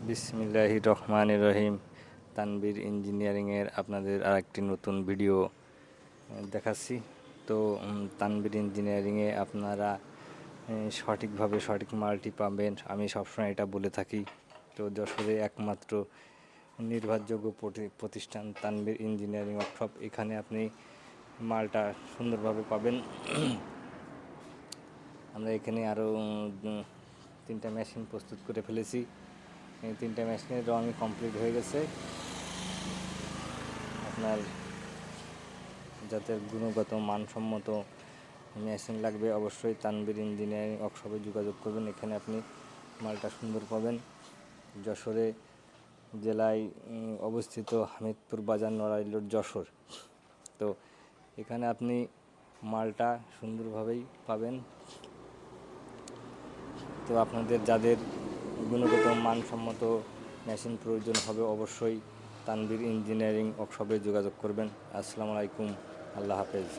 বিসমিল্লাহির রহমানির রহিম। তানবীর ইঞ্জিনিয়ারিংয়ের আপনাদের আরেকটি নতুন ভিডিও দেখাচ্ছি। তো তানবীর ইঞ্জিনিয়ারিংয়ে আপনারা সঠিকভাবে সঠিক মালটি পাবেন, আমি সবসময় এটা বলে থাকি। তো যশোরে একমাত্র নির্ভরযোগ্য প্রতিষ্ঠান তানবীর ইঞ্জিনিয়ারিং ওয়ার্কশপ, এখানে আপনি মালটা সুন্দরভাবে পাবেন। আমরা এখানে আরও 3টা মেশিন প্রস্তুত করে ফেলেছি। এই 3টা মেশিনের রং কমপ্লিট হয়ে গেছে। আপনার যাতে গুণগত মানসম্মত মেশিন লাগবে, অবশ্যই তানবীর ইঞ্জিনিয়ারিং ওয়ার্কশপে যোগাযোগ করবেন। এখানে আপনি মালটা সুন্দর পাবেন। যশোরে জেলায় অবস্থিত হামিদপুর বাজার, নড়াইল যশোর। তো এখানে আপনি মালটা সুন্দরভাবেই পাবেন। তো আপনাদের যাদের গুণগত মানসম্মত মেশিন প্রয়োজন হবে, অবশ্যই তানবীর ইঞ্জিনিয়ারিং ওয়ার্কশপে যোগাযোগ করবেন। আসসালামু আলাইকুম, আল্লাহ হাফেজ।